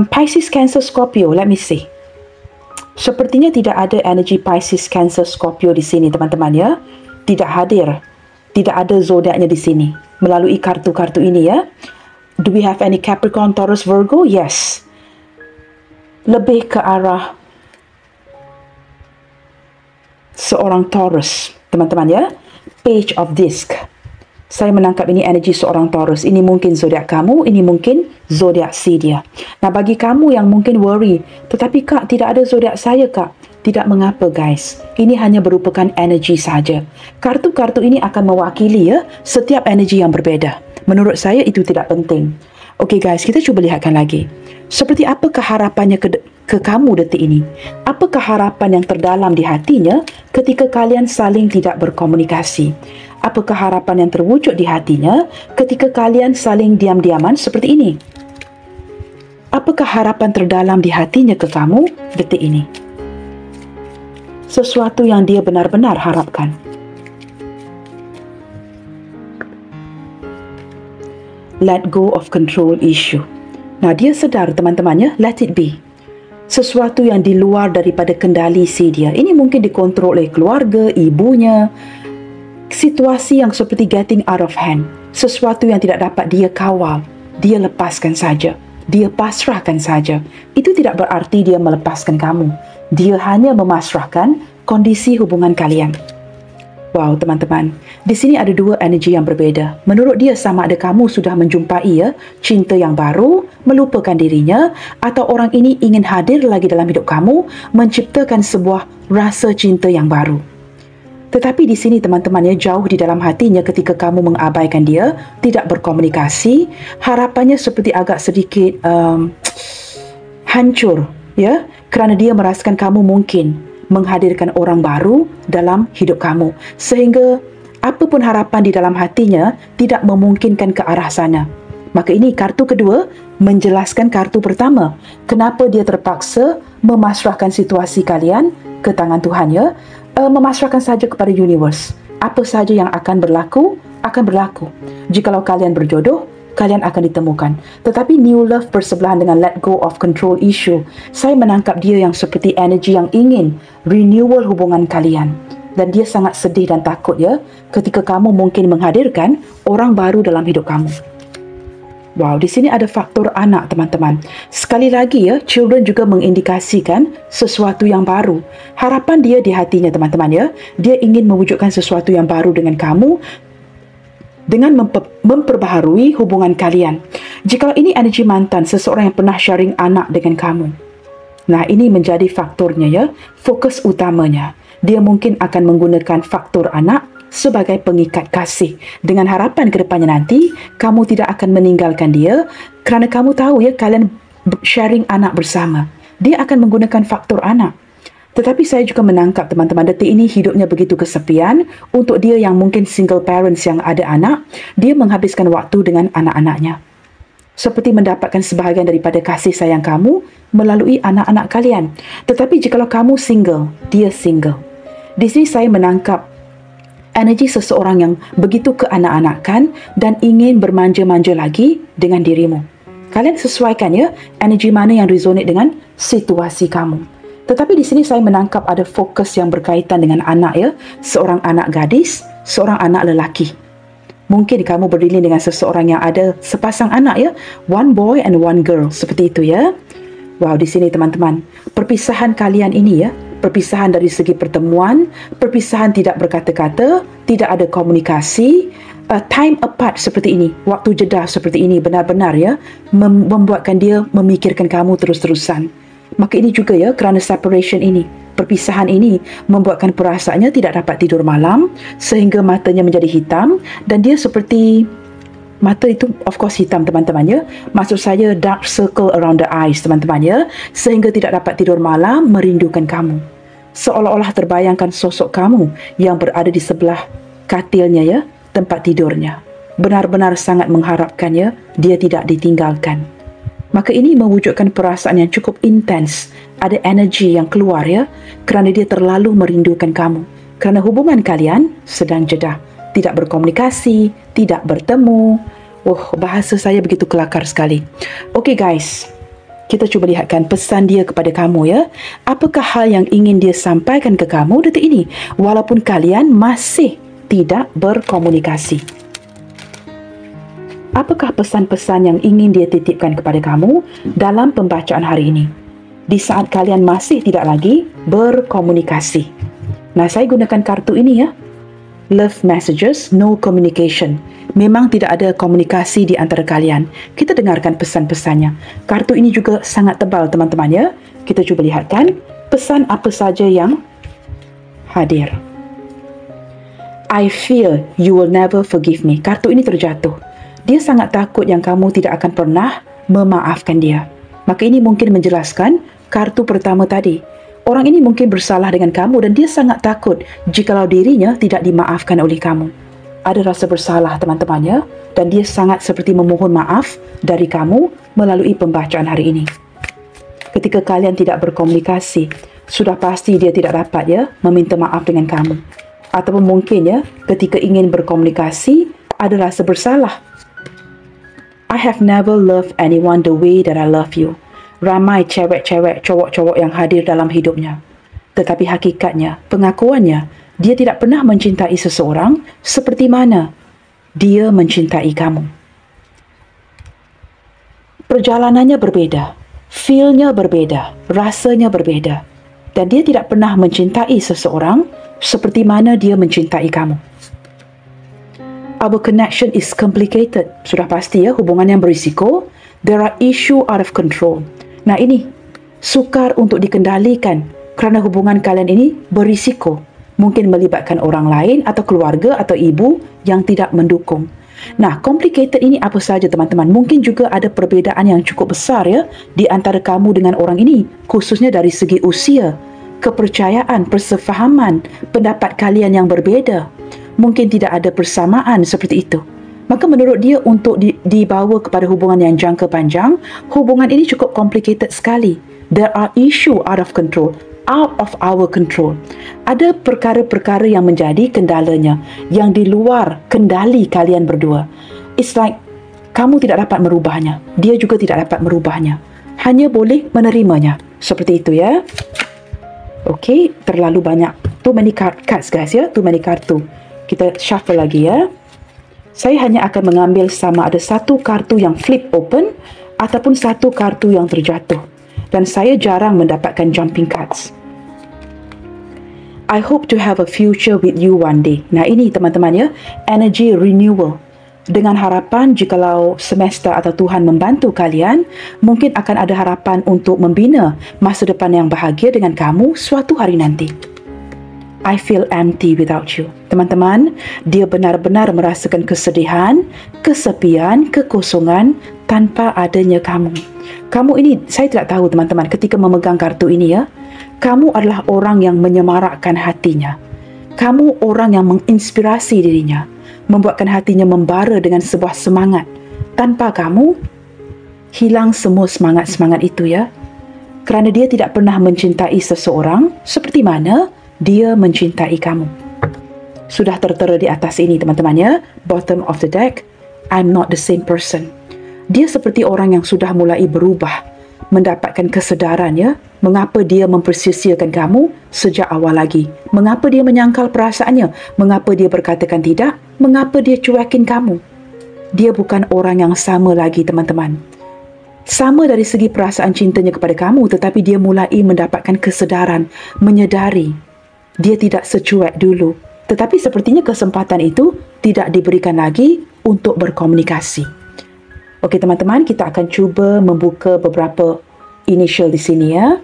Pisces, Cancer, Scorpio. Let me see. Sepertinya tidak ada energi Pisces, Cancer, Scorpio di sini, teman-teman ya. Tidak hadir. Tidak ada zodiaknya di sini melalui kartu-kartu ini ya. Do we have any Capricorn, Taurus, Virgo? Yes. Lebih ke arah seorang Taurus, teman-teman ya. Page of Disc. Saya menangkap ini energi seorang Taurus. Ini mungkin zodiak kamu, ini mungkin zodiak si dia. Nah, bagi kamu yang mungkin worry, tetapi Kak, tidak ada zodiak saya Kak. Tidak mengapa guys. Ini hanya merupakan energi saja. Kartu-kartu ini akan mewakili ya setiap energi yang berbeda. Menurut saya itu tidak penting. Okey guys, kita cuba lihatkan lagi. Seperti apakah harapannya ke kamu detik ini? Apakah harapan yang terdalam di hatinya ketika kalian saling tidak berkomunikasi? Apakah harapan yang terwujud di hatinya ketika kalian saling diam-diaman seperti ini? Apakah harapan terdalam di hatinya ke kamu detik ini? Sesuatu yang dia benar-benar harapkan. Let go of control issue. Nah, dia sedar teman-temannya, let it be. Sesuatu yang di luar daripada kendali si dia. Ini mungkin dikontrol oleh keluarga, ibunya. Situasi yang seperti getting out of hand. Sesuatu yang tidak dapat dia kawal. Dia lepaskan saja. Dia pasrahkan saja. Itu tidak berarti dia melepaskan kamu. Dia hanya memasrahkan kondisi hubungan kalian. Wow, teman-teman. Di sini ada dua energi yang berbeda. Menurut dia sama ada kamu sudah menjumpai ya cinta yang baru, melupakan dirinya, atau orang ini ingin hadir lagi dalam hidup kamu, menciptakan sebuah rasa cinta yang baru. Tetapi di sini teman-teman ya, jauh di dalam hatinya ketika kamu mengabaikan dia, tidak berkomunikasi, harapannya seperti agak sedikit hancur ya, kerana dia merasakan kamu mungkin menghadirkan orang baru dalam hidup kamu, sehingga apapun harapan di dalam hatinya tidak memungkinkan ke arah sana. Maka ini kartu kedua menjelaskan kartu pertama. Kenapa dia terpaksa memasrahkan situasi kalian ke tangan Tuhan ya. Memasrahkan saja kepada universe. Apa saja yang akan berlaku, akan berlaku. Jikalau kalian berjodoh, kalian akan ditemukan. Tetapi new love bersebelahan dengan let go of control issue. Saya menangkap dia yang seperti energi yang ingin renewal hubungan kalian. Dan dia sangat sedih dan takut ya ketika kamu mungkin menghadirkan orang baru dalam hidup kamu. Wow, di sini ada faktor anak, teman-teman. Sekali lagi ya, children juga mengindikasikan sesuatu yang baru. Harapan dia di hatinya, teman-teman ya. Dia ingin mewujudkan sesuatu yang baru dengan kamu dengan memperbaharui hubungan kalian. Jika ini energi mantan, seseorang yang pernah sharing anak dengan kamu. Nah, ini menjadi faktornya ya, fokus utamanya. Dia mungkin akan menggunakan faktor anak sebagai pengikat kasih. Dengan harapan ke depannya nanti, kamu tidak akan meninggalkan dia kerana kamu tahu ya, kalian sharing anak bersama. Dia akan menggunakan faktor anak. Tetapi saya juga menangkap teman-teman detik ini hidupnya begitu kesepian. Untuk dia yang mungkin single parents yang ada anak, dia menghabiskan waktu dengan anak-anaknya. Seperti mendapatkan sebahagian daripada kasih sayang kamu melalui anak-anak kalian. Tetapi jikalau kamu single, dia single. Di sini saya menangkap energi seseorang yang begitu keanak-anakan dan ingin bermanja-manja lagi dengan dirimu. Kalian sesuaikan ya, energi mana yang resonate dengan situasi kamu. Tetapi di sini saya menangkap ada fokus yang berkaitan dengan anak ya, seorang anak gadis, seorang anak lelaki. Mungkin kamu berdilin dengan seseorang yang ada sepasang anak ya, one boy and one girl, seperti itu ya. Wow, di sini teman-teman, perpisahan kalian ini ya, perpisahan dari segi pertemuan, perpisahan tidak berkata-kata, tidak ada komunikasi, time apart seperti ini, waktu jeda seperti ini benar-benar ya membuatkan dia memikirkan kamu terus-terusan. Maka ini juga ya, kerana separation ini, perpisahan ini membuatkan perasaannya tidak dapat tidur malam sehingga matanya menjadi hitam dan dia seperti mata itu of course hitam teman-teman ya. Maksud saya dark circle around the eyes teman-teman ya, sehingga tidak dapat tidur malam merindukan kamu. Seolah-olah terbayangkan sosok kamu yang berada di sebelah katilnya ya, tempat tidurnya. Benar-benar sangat mengharapkannya dia tidak ditinggalkan. Maka ini mewujudkan perasaan yang cukup intens. Ada energi yang keluar ya, kerana dia terlalu merindukan kamu. Kerana hubungan kalian sedang jeda. Tidak berkomunikasi, tidak bertemu. Bahasa saya begitu kelakar sekali. Okey guys, kita cuba lihatkan pesan dia kepada kamu ya. Apakah hal yang ingin dia sampaikan ke kamu detik ini, walaupun kalian masih tidak berkomunikasi? Apakah pesan-pesan yang ingin dia titipkan kepada kamu dalam pembacaan hari ini, di saat kalian masih tidak lagi berkomunikasi? Nah, saya gunakan kartu ini ya. Love messages, no communication. Memang tidak ada komunikasi di antara kalian. Kita dengarkan pesan-pesannya. Kartu ini juga sangat tebal teman-teman ya. Kita cuba lihatkan pesan apa saja yang hadir. I feel you will never forgive me. Kartu ini terjatuh. Dia sangat takut yang kamu tidak akan pernah memaafkan dia. Maka ini mungkin menjelaskan kartu pertama tadi. Orang ini mungkin bersalah dengan kamu dan dia sangat takut jikalau dirinya tidak dimaafkan oleh kamu. Ada rasa bersalah teman-teman ya, dan dia sangat seperti memohon maaf dari kamu melalui pembacaan hari ini. Ketika kalian tidak berkomunikasi, sudah pasti dia tidak dapat ya meminta maaf dengan kamu. Ataupun mungkin ya, ketika ingin berkomunikasi, ada rasa bersalah. I have never loved anyone the way that I love you. Ramai cewek-cewek, cowok-cowok yang hadir dalam hidupnya. Tetapi hakikatnya, pengakuannya, dia tidak pernah mencintai seseorang seperti mana dia mencintai kamu. Perjalanannya berbeda, feel-nya berbeda, rasanya berbeda. Dan dia tidak pernah mencintai seseorang seperti mana dia mencintai kamu. Our connection is complicated. Sudah pasti ya, hubungan yang berisiko. There are issue out of control. Nah ini, sukar untuk dikendalikan kerana hubungan kalian ini berisiko. Mungkin melibatkan orang lain atau keluarga atau ibu yang tidak mendukung. Nah, complicated ini apa saja teman-teman? Mungkin juga ada perbezaan yang cukup besar ya di antara kamu dengan orang ini, khususnya dari segi usia, kepercayaan, persefahaman, pendapat kalian yang berbeza. Mungkin tidak ada persamaan seperti itu. Maka menurut dia untuk dibawa kepada hubungan yang jangka panjang, hubungan ini cukup complicated sekali. There are issue out of control, out of our control. Ada perkara-perkara yang menjadi kendalanya, yang di luar kendali kalian berdua. It's like kamu tidak dapat merubahnya, dia juga tidak dapat merubahnya. Hanya boleh menerimanya. Seperti itu ya. Okey, terlalu banyak. Too many cards guys ya, too many kartu. Kita shuffle lagi ya. Saya hanya akan mengambil sama ada satu kartu yang flip open ataupun satu kartu yang terjatuh. Dan saya jarang mendapatkan jumping cards. I hope to have a future with you one day. Nah ini teman-teman ya, energy renewal. Dengan harapan jikalau semesta atau Tuhan membantu kalian, mungkin akan ada harapan untuk membina masa depan yang bahagia dengan kamu suatu hari nanti. I feel empty without you. Teman-teman, dia benar-benar merasakan kesedihan, kesepian, kekosongan tanpa adanya kamu. Kamu ini, saya tidak tahu teman-teman, ketika memegang kartu ini ya, kamu adalah orang yang menyemarakkan hatinya. Kamu orang yang menginspirasi dirinya, membuatkan hatinya membara dengan sebuah semangat. Tanpa kamu, hilang semua semangat-semangat itu ya. Kerana dia tidak pernah mencintai seseorang seperti mana dia mencintai kamu. Sudah tertera di atas ini teman-teman ya, bottom of the deck, I'm not the same person. Dia seperti orang yang sudah mulai berubah, mendapatkan kesedaran ya, mengapa dia mempersia-siakan kamu sejak awal lagi, mengapa dia menyangkal perasaannya, mengapa dia berkatakan tidak, mengapa dia cuekin kamu. Dia bukan orang yang sama lagi teman-teman. sama dari segi perasaan cintanya kepada kamu, tetapi dia mulai mendapatkan kesedaran, menyedari dia tidak secuek dulu. Tetapi sepertinya kesempatan itu tidak diberikan lagi untuk berkomunikasi. Okey teman-teman, kita akan cuba membuka beberapa initial di sini ya.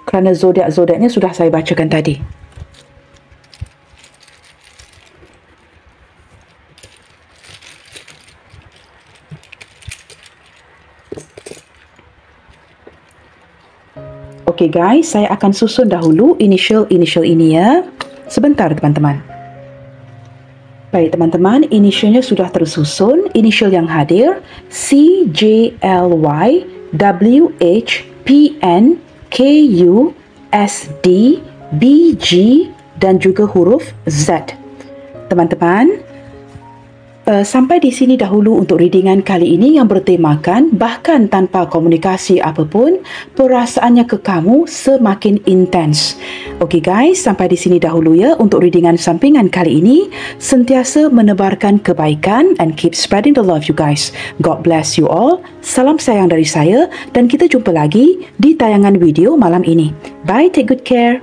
Kerana zodiak-zodiaknya sudah saya bacakan tadi. Okey guys, saya akan susun dahulu initial ini ya. Sebentar teman-teman. Baik teman-teman, initialnya sudah tersusun. Initial yang hadir C, J, L, Y, W, H, P, N, K, U, S, D, B, G dan juga huruf Z. Teman-teman, sampai di sini dahulu untuk readingan kali ini yang bertemakan bahkan tanpa komunikasi apapun, perasaannya ke kamu semakin intens. Okey guys, sampai di sini dahulu ya untuk readingan sampingan kali ini. Sentiasa menebarkan kebaikan and keep spreading the love you guys. God bless you all. Salam sayang dari saya dan kita jumpa lagi di tayangan video malam ini. Bye, take good care.